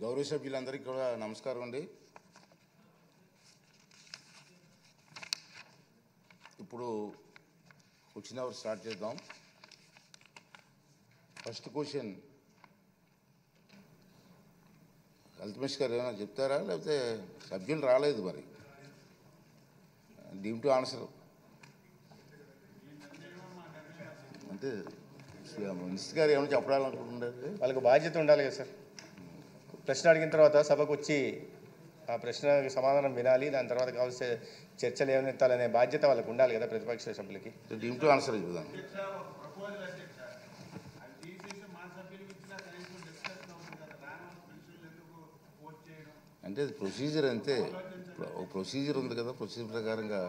గౌరవ సభ్యులందరికీ కూడా నమస్కారం అండి. ఇప్పుడు క్వశ్చన్ అవర్ స్టార్ట్ చేద్దాం. ఫస్ట్ క్వశ్చన్ అల్తమేష్ గారు ఏమైనా చెప్తారా, లేకపోతే సభ్యులు రాలేదు? మరి డీమ్ టు ఆన్సర్ అంటే మినిస్టర్ గారు ఏమైనా చెప్పాలనుకుంటున్నారు? వాళ్ళకి బాధ్యత ఉండాలి కదా సార్. ప్రశ్న అడిగిన తర్వాత సభకు వచ్చి ఆ ప్రశ్నకి సమాధానం వినాలి, దాని తర్వాత కావాల్సిన చర్చలు ఏమనెత్తాలనే బాధ్యత వాళ్ళకి ఉండాలి కదా ప్రతిపక్ష సభ్యులకి. డీమ్ టు ఆన్సర్ ఇద్దాం. అంటే ప్రొసీజర్ అంతే, ఒక ప్రొసీజర్ ఉంది కదా, ప్రొసీజర్ ప్రకారంగా.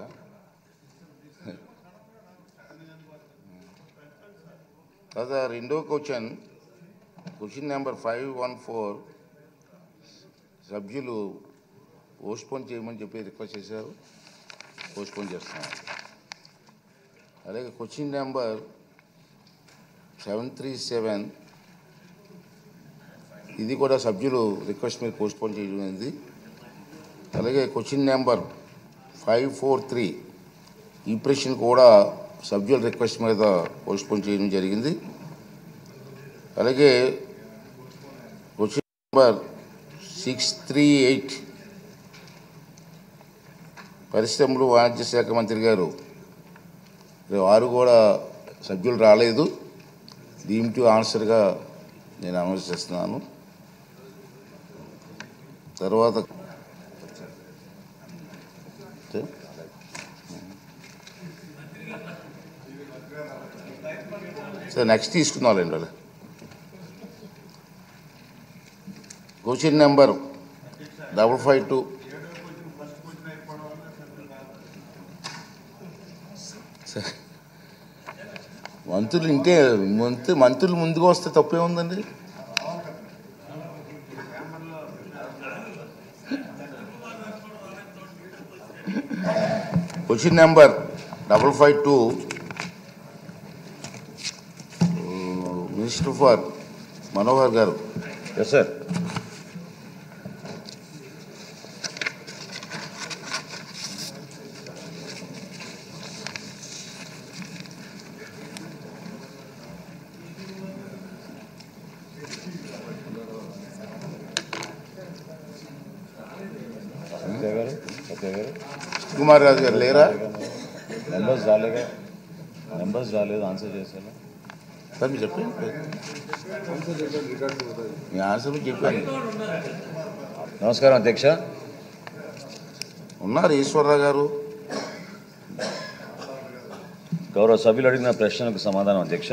తర్వాత రెండో క్వశ్చన్ నెంబర్ 514 సభ్యులు పోస్ట్పోన్ చేయమని చెప్పి రిక్వెస్ట్ చేశారు. పోస్ట్పోన్ చేస్తున్నాం. అలాగే క్వశ్చన్ నెంబర్ 737 ఇది కూడా సభ్యులు రిక్వెస్ట్ మీద పోస్ట్పోన్ చేయడం అయింది. అలాగే క్వశ్చన్ నెంబర్ 543 ఈ ప్రశ్న కూడా సభ్యుల రిక్వెస్ట్ మీద పోస్ట్పోన్ చేయడం జరిగింది. అలాగే క్వశ్చన్ నెంబర్ 638 పరిశ్రమలు వాణిజ్య శాఖ మంత్రి గారు వారు కూడా సభ్యులు రాలేదు. డీమ్ టు ఆన్సర్గా నేను అనౌన్స్ చేస్తున్నాను. తర్వాత సార్ నెక్స్ట్ తీసుకుందాంలేండి వాళ్ళు. క్వశ్చన్ నెంబర్ 552 మంత్రులు ఇంటే మంత్రులు ముందుకు వస్తే తప్పే ఉందండి. Question number 552 minister for Manohar garu. Yes sir. Kumar Raju గారు లేరా? నెంబర్స్ రాలేదు. ఆన్సర్ చేశాను సార్. మీరు చెప్పండి, మీ ఆన్సర్ చెప్పాను. నమస్కారం అధ్యక్ష. ఉన్నారు ఈశ్వరరావు గారు. గౌరవ సభ్యులు అడిగిన ప్రశ్నలకు సమాధానం అధ్యక్ష.